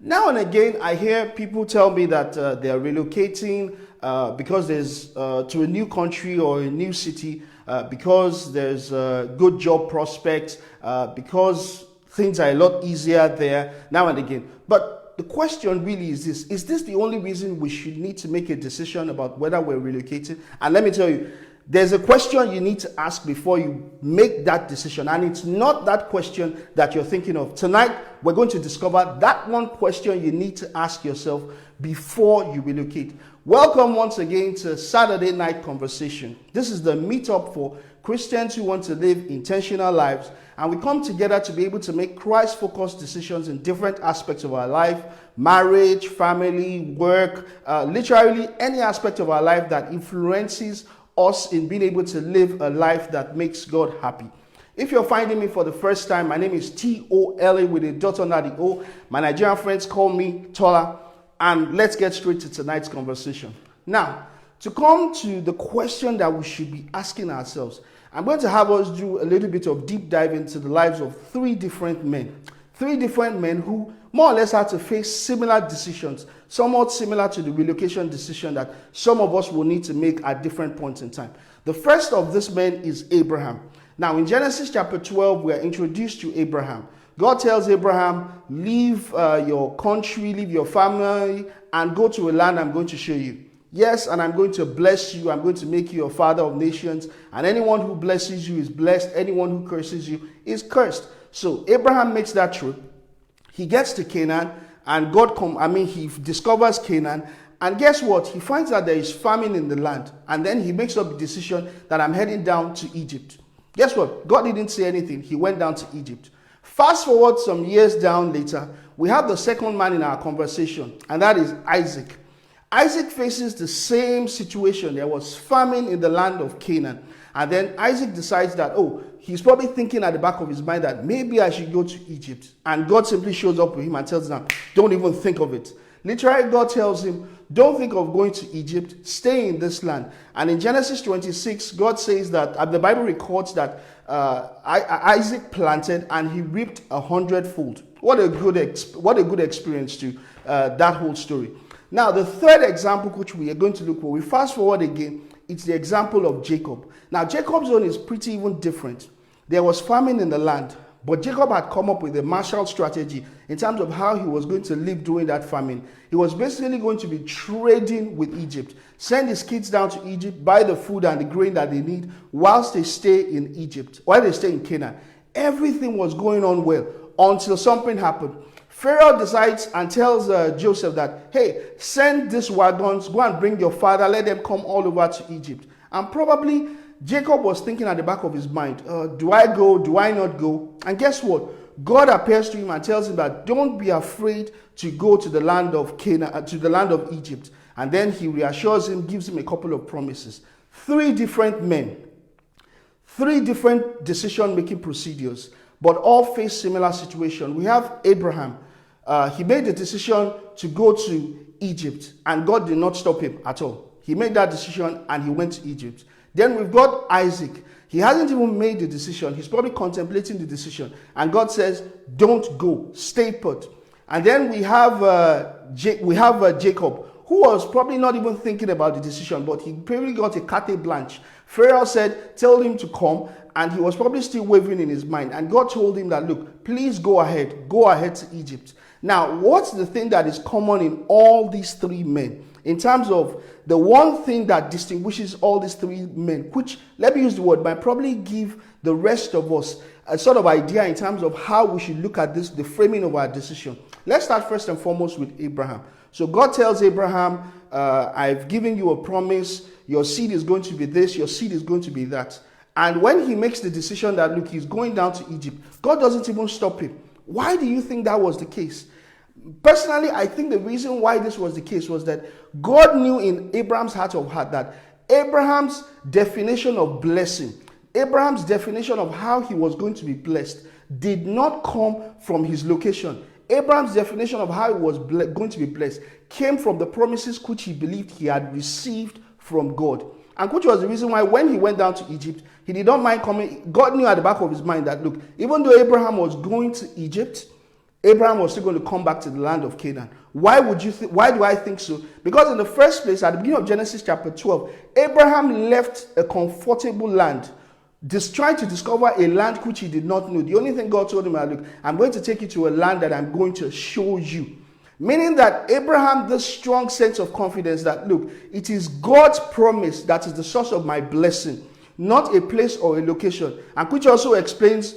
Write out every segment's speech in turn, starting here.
Now and again, I hear people tell me that they are relocating because there's to a new country or a new city because there's good job prospects, because things are a lot easier there now and again. But the question really is this: is this the only reason we should need to make a decision about whether we're relocating? And let me tell you, there's a question you need to ask before you make that decision. And it's not that question that you're thinking of. Tonight, we're going to discover that one question you need to ask yourself before you relocate. Welcome once again to Saturday Night Conversation. This is the meetup for Christians who want to live intentional lives. And we come together to be able to make Christ-focused decisions in different aspects of our life: marriage, family, work, literally any aspect of our life that influences us in being able to live a life that makes God happy. If you're finding me for the first time, my name is Tola with a dot under the O. My Nigerian friends call me Tola. And let's get straight to tonight's conversation. Now, to come to the question that we should be asking ourselves, I'm going to have us do a little bit of deep dive into the lives of three different men. Three different men who more or less had to face similar decisions, somewhat similar to the relocation decision that some of us will need to make at different points in time. The first of these men is Abraham. Now, in Genesis chapter 12, we are introduced to Abraham. God tells Abraham, leave your country, leave your family, and go to a land I'm going to show you. Yes, and I'm going to bless you. I'm going to make you a father of nations. And anyone who blesses you is blessed. Anyone who curses you is cursed. So Abraham makes that trip. He gets to Canaan, and he discovers Canaan. And guess what? He finds that there is famine in the land. And then he makes up the decision that I'm heading down to Egypt. Guess what? God didn't say anything. He went down to Egypt. Fast forward some years down later, we have the second man in our conversation, and that is Isaac. Isaac faces the same situation. There was famine in the land of Canaan. And then Isaac decides that, he's probably thinking at the back of his mind that maybe I should go to Egypt. And God simply shows up with him and tells him, don't even think of it. Literally, God tells him, don't think of going to Egypt, stay in this land. And in Genesis 26, God says that, the Bible records that Isaac planted and he reaped 100-fold. What a good experience to that whole story. Now, the third example which we are going to look for, we fast forward again, it's the example of Jacob. Now, Jacob's own is pretty even different. There was famine in the land, but Jacob had come up with a Marshall strategy in terms of how he was going to live during that famine. He was basically going to be trading with Egypt, send his kids down to Egypt, buy the food and the grain that they need whilst they stay in Egypt, while they stay in Canaan. Everything was going on well until something happened. Pharaoh decides and tells Joseph that, hey, send these wagons, go and bring your father, let them come all over to Egypt. And probably Jacob was thinking at the back of his mind, do I go, do I not go? And guess what? God appears to him and tells him that don't be afraid to go to the land of Canaan, to the land of Egypt. And then he reassures him, gives him a couple of promises. Three different men, three different decision-making procedures, but all face similar situation. We have Abraham. He made the decision to go to Egypt, and God did not stop him at all. He made that decision and he went to Egypt. Then we've got Isaac. He hasn't even made the decision. He's probably contemplating the decision. And God says, don't go, stay put. And then we have Jacob, who was probably not even thinking about the decision, but he probably got a carte blanche. Pharaoh said, tell him to come, and he was probably still wavering in his mind. And God told him that, look, please go ahead to Egypt. Now, what's the thing that is common in all these three men? In terms of the one thing that distinguishes all these three men, which, let me use the word, might probably give the rest of us a sort of idea in terms of how we should look at this, the framing of our decision. Let's start first and foremost with Abraham. So God tells Abraham, I've given you a promise, your seed is going to be this, your seed is going to be that. And when he makes the decision that, look, he's going down to Egypt, God doesn't even stop him. Why do you think that was the case? Personally, I think the reason why this was the case was that God knew in Abraham's heart of heart that Abraham's definition of blessing, Abraham's definition of how he was going to be blessed did not come from his location. Abraham's definition of how he was going to be blessed came from the promises which he believed he had received from God. And which was the reason why when he went down to Egypt, he did not mind coming. God knew at the back of his mind that, look, even though Abraham was going to Egypt, Abraham was still going to come back to the land of Canaan. Why do I think so? Because in the first place, at the beginning of Genesis chapter 12, Abraham left a comfortable land, just trying to discover a land which he did not know. The only thing God told him, look, I'm going to take you to a land that I'm going to show you. Meaning that Abraham, this strong sense of confidence that, look, it is God's promise that is the source of my blessing, not a place or a location. And which also explains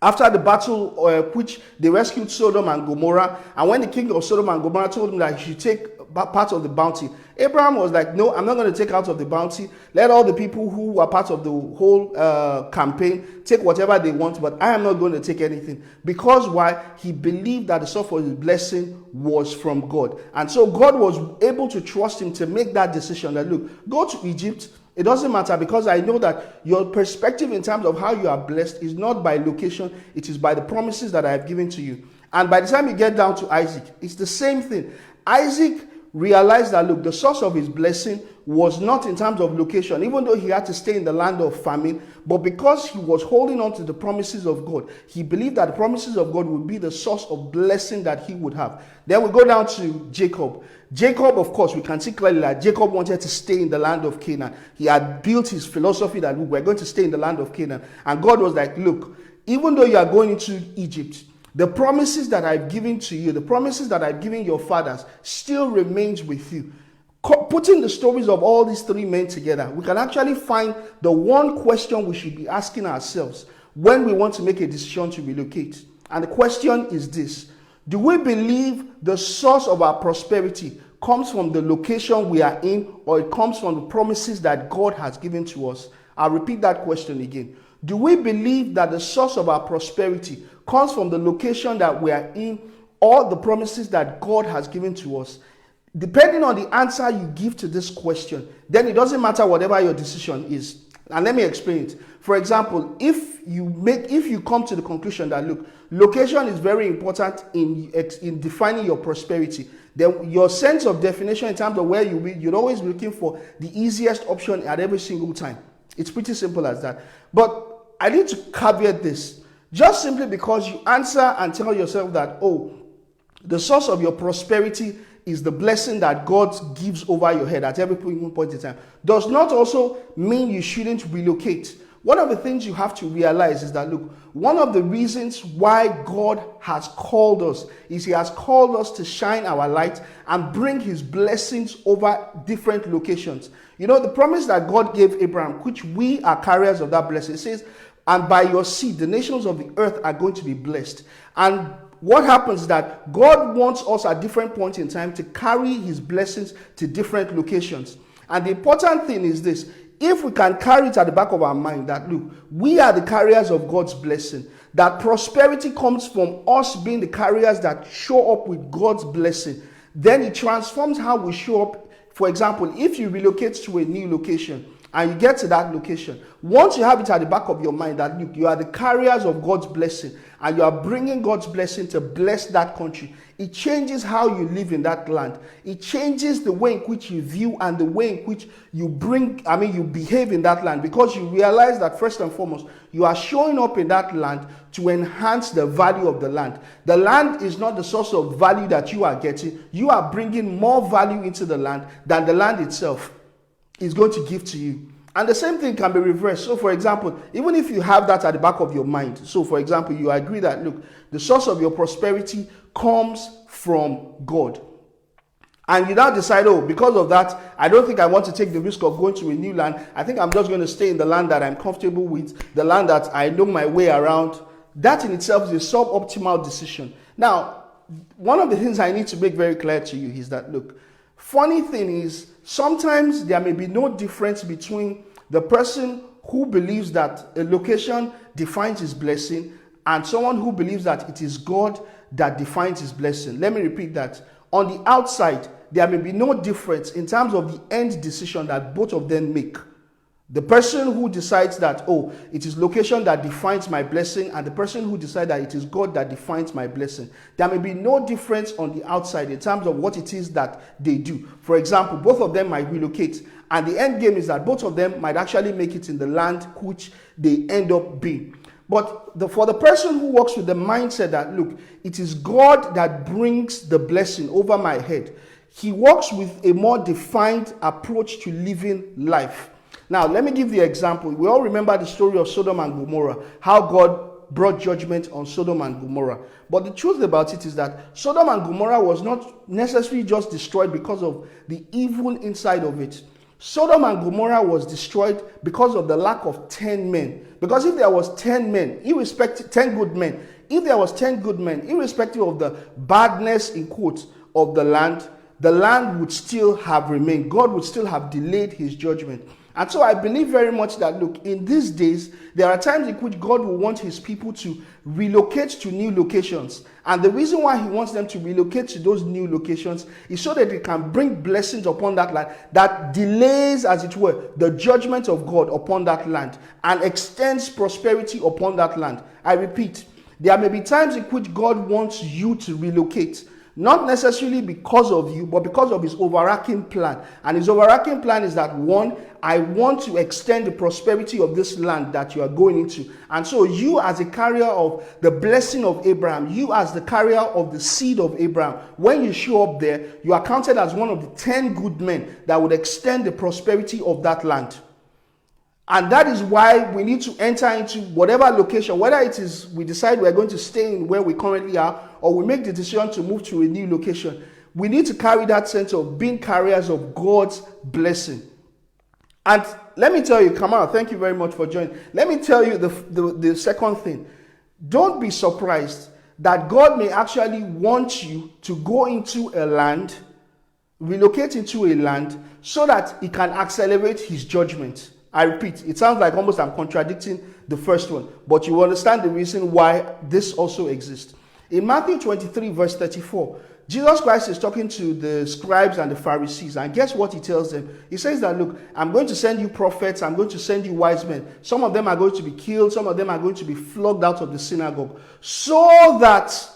after the battle which they rescued Sodom and Gomorrah, and when the king of Sodom and Gomorrah told him that he should take part of the bounty, Abraham was like, no, I'm not going to take out of the bounty. Let all the people who were part of the whole campaign take whatever they want, but I am not going to take anything. Because why? He believed that the source of his blessing was from God. And so God was able to trust him to make that decision that, look, go to Egypt. It doesn't matter, because I know that your perspective in terms of how you are blessed is not by location, it is by the promises that I have given to you. And by the time you get down to Isaac, it's the same thing. Isaac realized that, look, the source of his blessing was not in terms of location, even though he had to stay in the land of famine, but because he was holding on to the promises of God, he believed that the promises of God would be the source of blessing that he would have. Then we go down to Jacob. Jacob, of course, we can see clearly that Jacob wanted to stay in the land of Canaan. He had built his philosophy that, look, we're going to stay in the land of Canaan. And God was like, look, even though you are going into Egypt, the promises that I've given to you, the promises that I've given your fathers still remains with you. Putting the stories of all these three men together, we can actually find the one question we should be asking ourselves when we want to make a decision to relocate. And the question is this: do we believe the source of our prosperity comes from the location we are in, or it comes from the promises that God has given to us? I'll repeat that question again. Do we believe that the source of our prosperity comes from the location that we are in, or the promises that God has given to us? Depending on the answer you give to this question, then it doesn't matter whatever your decision is. And let me explain it. For example, if you come to the conclusion that, look, location is very important in defining your prosperity, then your sense of definition in terms of where you're always looking for the easiest option at every single time. It's pretty simple as that. But I need to caveat this. Just simply because you answer and tell yourself that, oh, the source of your prosperity is the blessing that God gives over your head at every point in time, does not also mean you shouldn't relocate. One of the things you have to realize is that, look, one of the reasons why God has called us is he has called us to shine our light and bring his blessings over different locations. You know, the promise that God gave Abraham, which we are carriers of that blessing, it says, and by your seed, the nations of the earth are going to be blessed. And what happens is that God wants us at different points in time to carry his blessings to different locations. And the important thing is this: if we can carry it at the back of our mind that, look, we are the carriers of God's blessing, that prosperity comes from us being the carriers that show up with God's blessing, then it transforms how we show up. For example, if you relocate to a new location and you get to that location, once you have it at the back of your mind that, look, you are the carriers of God's blessing and you are bringing God's blessing to bless that country, it changes how you live in that land. It changes the way in which you view and the way in which you behave in that land, because you realize that first and foremost, you are showing up in that land to enhance the value of the land. The land is not the source of value that you are getting. You are bringing more value into the land than the land itself is going to give to you. And the same thing can be reversed. So for example, even if you have that at the back of your mind, so for example, you agree that, look, the source of your prosperity comes from God. And you now decide, oh, because of that, I don't think I want to take the risk of going to a new land. I think I'm just going to stay in the land that I'm comfortable with, the land that I know my way around. That in itself is a suboptimal decision. Now, one of the things I need to make very clear to you is that, look, funny thing is, sometimes there may be no difference between the person who believes that a location defines his blessing and someone who believes that it is God that defines his blessing. Let me repeat that. On the outside, there may be no difference in terms of the end decision that both of them make. The person who decides that, oh, it is location that defines my blessing, and the person who decides that it is God that defines my blessing, there may be no difference on the outside in terms of what it is that they do. For example, both of them might relocate, and the end game is that both of them might actually make it in the land which they end up being. But for the person who works with the mindset that, look, it is God that brings the blessing over my head, he works with a more defined approach to living life. Now, let me give the example. We all remember the story of Sodom and Gomorrah, how God brought judgment on Sodom and Gomorrah. But the truth about it is that Sodom and Gomorrah was not necessarily just destroyed because of the evil inside of it. Sodom and Gomorrah was destroyed because of the lack of 10 men. Because if there was 10 men, 10 good men, if there was 10 good men, irrespective of the badness, in quotes, of the land would still have remained. God would still have delayed his judgment. And so I believe very much that, look, in these days, there are times in which God will want his people to relocate to new locations. And the reason why he wants them to relocate to those new locations is so that it can bring blessings upon that land that delays, as it were, the judgment of God upon that land and extends prosperity upon that land. I repeat, there may be times in which God wants you to relocate. Not necessarily because of you, but because of his overarching plan. And his overarching plan is that, one, I want to extend the prosperity of this land that you are going into. And so you, as a carrier of the blessing of Abraham, you as the carrier of the seed of Abraham, when you show up there, you are counted as one of the 10 good men that would extend the prosperity of that land. And that is why we need to enter into whatever location, whether it is we decide we're going to stay in where we currently are, or we make the decision to move to a new location. We need to carry that sense of being carriers of God's blessing. And let me tell you, Kamara, thank you very much for joining. Let me tell you the second thing. Don't be surprised that God may actually want you to go into a land, relocate into a land, so that he can accelerate his judgment. I repeat, it sounds like almost I'm contradicting the first one, but you understand the reason why this also exists. In Matthew 23, verse 34, Jesus Christ is talking to the scribes and the Pharisees, and guess what he tells them? He says that, look, I'm going to send you prophets, I'm going to send you wise men. Some of them are going to be killed, some of them are going to be flogged out of the synagogue, so that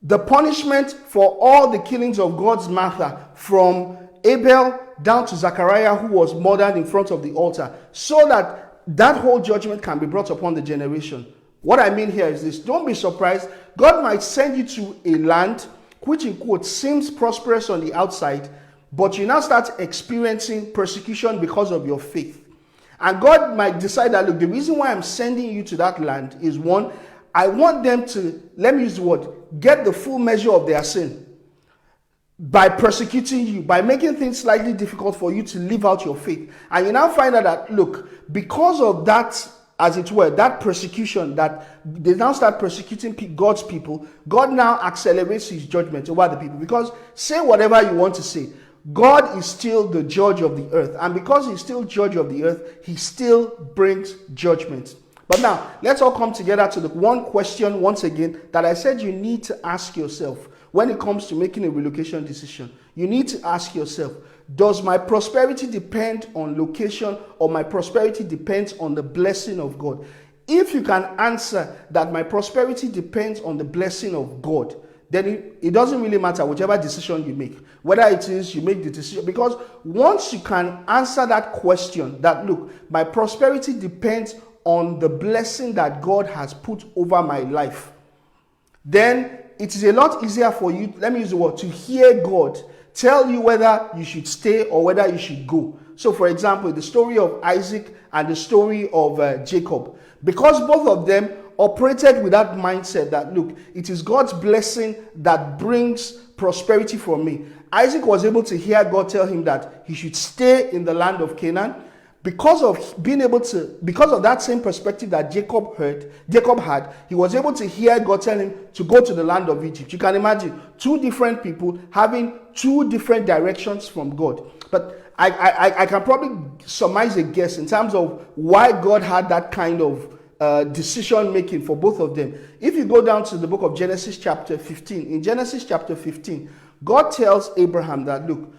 the punishment for all the killings of God's matter, from Abel down to Zachariah, who was murdered in front of the altar, so that that whole judgment can be brought upon the generation. What I mean here is this: don't be surprised. God might send you to a land which, in quotes, seems prosperous on the outside, but you now start experiencing persecution because of your faith. And God might decide that, look, the reason why I'm sending you to that land is, one, I want them to, let me use the word, get the full measure of their sin by persecuting you, by making things slightly difficult for you to live out your faith. And you now find out that, look, because of that, as it were, that persecution, that they now start persecuting God's people, God now accelerates his judgment over the people. Because say whatever you want to say, God is still the judge of the earth. And because he's still judge of the earth, he still brings judgment. But now, let's all come together to the one question once again that I said you need to ask yourself when it comes to making a relocation decision. You need to ask yourself, does my prosperity depend on location, or my prosperity depends on the blessing of God? If you can answer that my prosperity depends on the blessing of God, then it doesn't really matter whichever decision you make. Whether it is you make the decision, because once you can answer that question, that look, my prosperity depends on the blessing that God has put over my life, then it is a lot easier for you, let me use the word, to hear God tell you whether you should stay or whether you should go. So, for example, the story of Isaac and the story of Jacob, because both of them operated with that mindset that, look, it is God's blessing that brings prosperity for me. Isaac was able to hear God tell him that he should stay in the land of Canaan. Because of that same perspective that Jacob had, he was able to hear God tell him to go to the land of Egypt. You can imagine two different people having two different directions from God. But I can probably surmise a guess in terms of why God had that kind of decision making for both of them. If you go down to the book of Genesis chapter 15, in Genesis chapter 15, God tells Abraham that, look,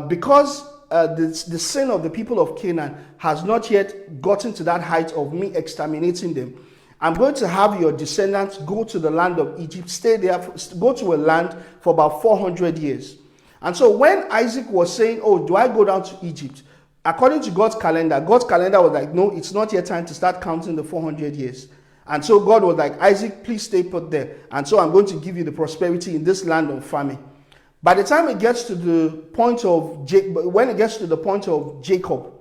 because the sin of the people of Canaan has not yet gotten to that height of me exterminating them, I'm going to have your descendants go to the land of Egypt, stay there, go to a land for about 400 years. And so when Isaac was saying, oh, do I go down to Egypt? According to God's calendar was like, no, it's not yet time to start counting the 400 years. And so God was like, Isaac, please stay put there. And so I'm going to give you the prosperity in this land of famine. By the time it gets to the point of Jacob,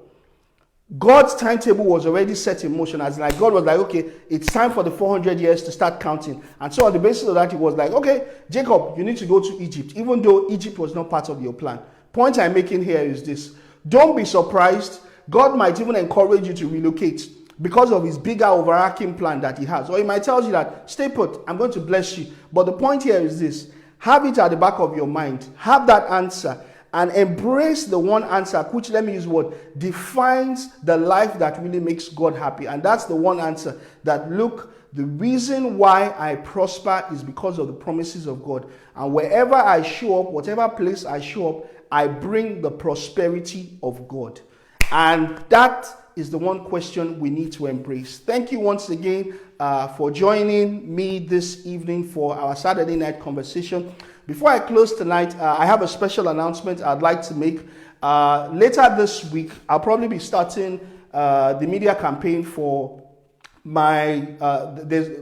God's timetable was already set in motion. As like God was like, okay, it's time for the 400 years to start counting. And so on the basis of that, he was like, okay, Jacob, you need to go to Egypt, even though Egypt was not part of your plan. Point I'm making here is this. Don't be surprised. God might even encourage you to relocate because of his bigger overarching plan that he has. Or he might tell you that, stay put, I'm going to bless you. But the point here is this. Have it at the back of your mind. Have that answer. And embrace the one answer, which, let me use what, defines the life that really makes God happy. And that's the one answer that, look, the reason why I prosper is because of the promises of God. And wherever I show up, whatever place I show up, I bring the prosperity of God. And that is the one question we need to embrace. Thank you once again for joining me this evening for our Saturday night conversation. Before I close tonight, I have a special announcement I'd like to make. Later this week, I'll probably be starting the media campaign for my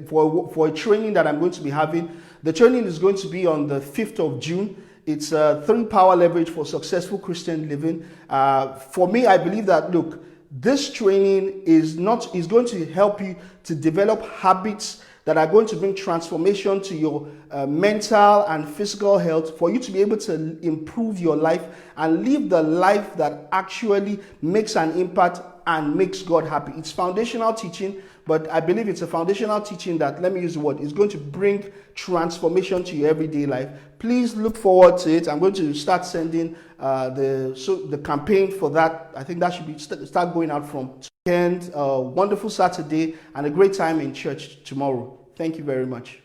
for a training that I'm going to be having. The training is going to be on the 5th of June. It's 3 power leverage for successful Christian living. For me, I believe that, look, this training is going to help you to develop habits that are going to bring transformation to your mental and physical health, for you to be able to improve your life and live the life that actually makes an impact and makes God happy. It's foundational teaching, but I believe it's a foundational teaching that, let me use the word, is going to bring transformation to your everyday life. Please look forward to it. I'm going to start sending the campaign for that. I think that should be start going out from weekend. Wonderful Saturday and a great time in church tomorrow. Thank you very much.